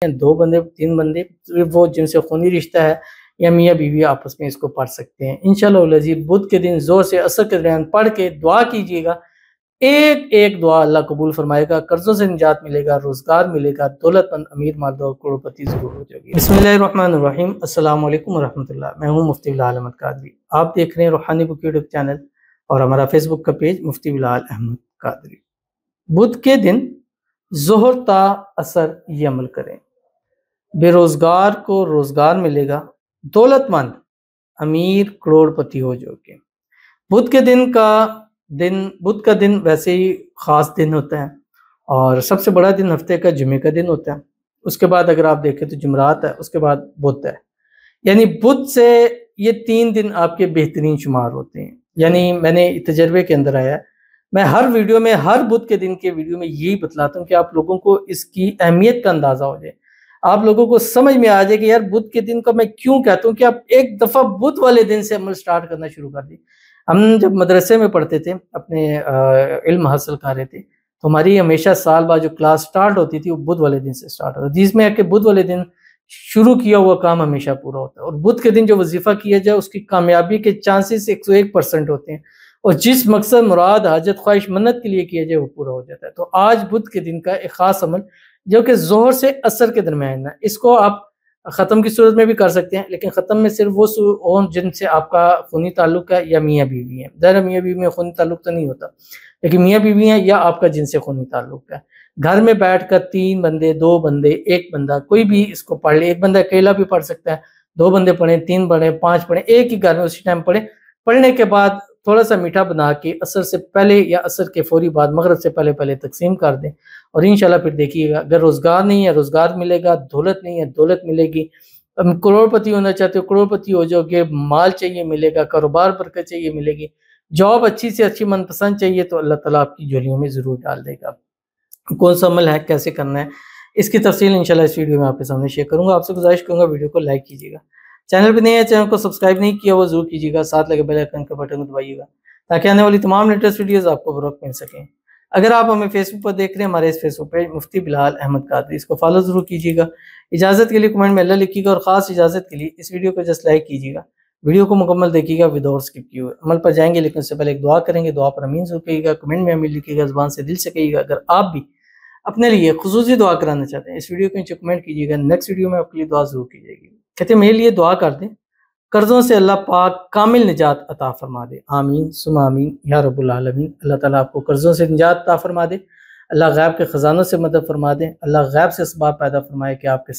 ہیں، 2 بندے 3 بندے وہ جن سے خونی رشتہ ہے یا میاں بیوی آپس میں اس کو پڑھ سکتے ہیں انشاءاللہ العزیز۔ بدھ کے دن زور سے عصر کے درمیان پڑھ کے دعا کیجیے گا، ایک ایک دعا اللہ قبول فرمائے گا، قرضوں سے نجات ملے گا، روزگار ملے گا، دولت مند امیر مالدار کروڑپتی ضرور ہو جائے گی۔ بسم اللہ الرحمن الرحیم، السلام علیکم ورحمۃ اللہ۔ میں ہوں مفتی بلال احمد قادری، آپ دیکھ رہے ہیں روحانی بک یوٹیوب چینل اور ہمارا فیس بک کا پیج مفتی بلال احمد قادری۔ بدھ کے دن ظہر تا عصر یہ عمل کریں، بے روزگار کو روزگار ملے گا، دولت مند امیر کروڑپتی ہو جو گے۔ بدھ کا دن ویسے ہی خاص دن ہوتا ہے اور سب سے بڑا دن ہفتے کا جمعے کا دن ہوتا ہے۔ اس کے بعد اگر آپ دیکھیں تو جمعرات ہے، اس کے بعد بدھ ہے، یعنی بدھ سے یہ 3 دن آپ کے بہترین شمار ہوتے ہیں۔ یعنی میں نے تجربے کے اندر آیا ہے، میں ہر ویڈیو میں ہر بدھ کے دن کے ویڈیو میں یہی بتلاتا ہوں کہ آپ لوگوں کو اس کی اہمیت کا اندازہ ہو جائے، آپ لوگوں کو سمجھ میں آ جائے کہ یار بدھ کے دن کا میں کیوں کہتا ہوں کہ آپ ایک دفعہ بدھ والے دن سے عمل سٹارٹ کرنا شروع کر دیں۔ ہم جب مدرسے میں پڑھتے تھے، اپنے علم حاصل کر رہے تھے، تو ہماری ہمیشہ سال بعد جو کلاس سٹارٹ ہوتی تھی وہ بدھ والے دن سے سٹارٹ ہوتی تھی، جس میں ہے کہ بدھ والے دن شروع کیا ہوا کام ہمیشہ پورا ہوتا ہے، اور بدھ کے دن جو وظیفہ کیا جائے اس کی کامیابی کے چانسز 101% ہوتے ہیں، اور جس مقصد مراد حاجت خواہش منت کے لیے کیا جائے وہ پورا ہو جاتا ہے۔ تو آج بدھ کے دن کا ایک خاص عمل جو کہ ظہر سے عصر کے درمیان ہے، اس کو آپ ختم کی صورت میں بھی کر سکتے ہیں، لیکن ختم میں صرف وہ جن سے آپ کا خونی تعلق ہے یا میاں بیوی ہے، ظاہر میاں بیوی میں خونی تعلق تو نہیں ہوتا، لیکن میاں بیوی ہیں یا آپ کا جن سے خونی تعلق ہے، گھر میں بیٹھ کر 3 بندے 2 بندے 1 بندہ کوئی بھی اس کو پڑھ لے، ایک بندہ اکیلا بھی پڑھ سکتا ہے، 2 بندے پڑھیں، 3 پڑھیں، 5 پڑھیں، ایک ہی گھر میں اسی ٹائم پڑھیں، پڑھنے کے بعد تھوڑا سا میٹھا بنا کے عصر سے پہلے یا عصر کے فوری بعد مغرب سے پہلے تقسیم کر دیں، اور انشاءاللہ پھر دیکھیے گا، اگر روزگار نہیں ہے روزگار ملے گا، دولت نہیں ہے دولت ملے گی، کروڑپتی ہونا چاہتے ہو کروڑپتی ہو جاؤ گے، مال چاہیے ملے گا، کاروبار برکت چاہیے ملے گی، جاب اچھی سے اچھی من پسند چاہیے تو اللہ تعالیٰ آپ کی جھولیوں میں ضرور ڈال دے گا۔ کون سا عمل ہے، کیسے کرنا ہے، اس کی تفصیل انشاءاللہ اس ویڈیو میں آپ کے سامنے شیئر کروں گا۔ آپ سے گزارش کروں گا ویڈیو کو لائک کیجیے گا، چینل پہ نہیں ہے چینل کو سبسکرائب نہیں کیا وہ ضرور کیجیے گا، ساتھ لگے بیل آئیکن کا بٹن کو دبائیے گا تاکہ آنے والی تمام لیٹسٹ ویڈیوز آپ کو بروقت مل سکیں۔ اگر آپ ہمیں فیس بک پر دیکھ رہے ہیں، ہمارے اس فیس بک پیج مفتی بلال احمد قادری، اس کو فالو ضرور کیجیے گا۔ اجازت کے لیے کمنٹ میں اللہ لکھیے گا، اور خاص اجازت کے لیے اس ویڈیو کو جسٹ لائک کیجیے گا، ویڈیو کو مکمل دیکھیے گا وداؤٹ اسکپ کیے ہوئے۔ عمل پر جائیں گے لیکن اس سے پہلے ایک دعا کریں گے، دعا پر امین ضرور کہیے گا، کمنٹ میں امین لکھیے گا، زبان سے دل سے کہیے گا۔ اگر آپ بھی اپنے لیے خصوصی دعا کرانا چاہتے ہیں اس ویڈیو کو نیچے کمنٹ کیجیے گا، نیکسٹ ویڈیو میں آپ کے لیے دعا ضرور کی جائے گی۔ کہتے ہیں میرے لیے دعا کر دیں، قرضوں سے اللہ پاک کامل نجات عطا فرما دے، آمین ثم آمین یا رب العالمین۔ اللہ تعالیٰ آپ کو قرضوں سے نجات عطا فرما دے، اللہ غیب کے خزانوں سے مدد فرما دے، اللہ غیب سے اسباب پیدا فرمائے کہ آپ کے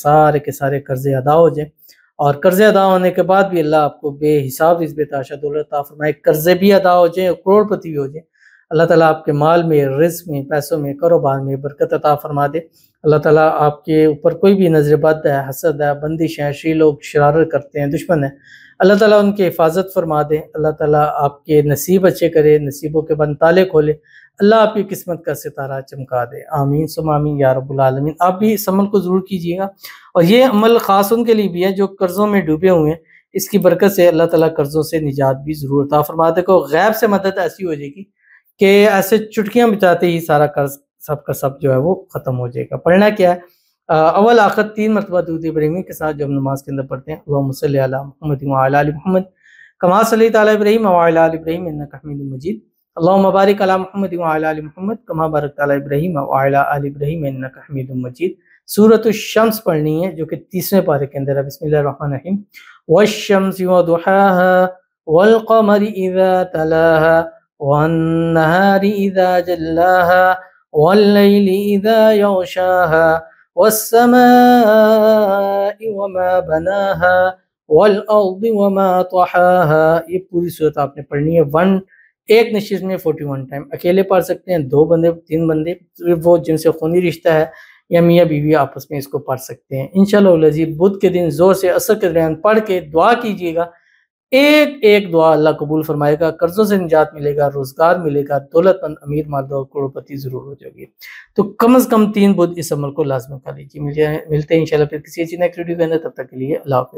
سارے قرضے ادا ہو جائیں، اور قرضے ادا ہونے کے بعد بھی اللہ آپ کو بے حساب رزق تاشا دولت عطا فرمائے، قرضے بھی ادا ہو جائیں اور کروڑپتی بھی ہو جائیں۔ اللہ تعالیٰ آپ کے مال میں، رزق میں، پیسوں میں، کاروبار میں برکت عطا فرما دے۔ اللہ تعالیٰ آپ کے اوپر کوئی بھی نظر بد ہے، حسد ہے، بندش ہے، شی لوگ شرارت کرتے ہیں، دشمن ہے، اللہ تعالیٰ ان کی حفاظت فرما دے۔ اللہ تعالیٰ آپ کے نصیب اچھے کرے، نصیبوں کے بند تالے کھولے، اللہ آپ کی قسمت کا ستارہ چمکا دے، آمین ثم آمین یا رب العالمین۔ آپ بھی اس عمل کو ضرور کیجیے گا، اور یہ عمل خاص ان کے لیے بھی ہے جو قرضوں میں ڈوبے ہوئے ہیں، اس کی برکت سے اللہ تعالیٰ قرضوں سے نجات بھی ضرور عطا فرما دے گا۔ غیب سے مدد ایسی ہو جائے گی کہ ایسے چٹکیاں بچاتے ہی سارا قرض سب کا سب جو ہے وہ ختم ہو جائے گا۔ پڑھنا کیا ہے، اول آخر 3 مرتبہ درود ابراہیمی کے ساتھ جو ہم نماز کے اندر پڑھتے ہیں، اللہم صلی علی محمد وعلی آل محمد کما صلیت علی ابراہیم وعلی آل ابراہیم انک حمید مجید، اللہم بارک علی محمد وعلی آل محمد کما بارکت علی ابراہیم وعلی آل ابراہیم انک حمید مجید۔ سورۃ الشمس پڑھنی ہے جو کہ 30ویں پارے کے اندر ہے۔ بسم اللہ الرحمن الرحیم، والشمس وضحاها والقمر اذا تلاها والنهار اذا جلاها والليل اذا يغشاها والسماء وما بناها والارض وما طحاها۔ یہ پوری صورت آپ نے پڑھنی ہے ایک نشست میں 41 ٹائم، اکیلے پڑھ سکتے ہیں، 2 بندے 3 بندے وہ جن سے خونی رشتہ ہے یا میاں بیوی آپس میں اس کو پڑھ سکتے ہیں انشاءاللہ العزیز۔ بدھ کے دن زور سے عصر کے درمیان پڑھ کے دعا کیجیے گا، ایک ایک دعا اللہ قبول فرمائے گا، قرضوں سے نجات ملے گا، روزگار ملے گا، دولت مند امیر مالدار کروڑپتی ضرور ہو جائے گی۔ تو کم از کم 3 بدھ اس عمل کو لازم کر لیجیے۔ ملتے ہیں انشاءاللہ پھر کسی اچھی نیکسٹ ویڈیو کے اندر، تب تک کے لیے اللہ حافظ۔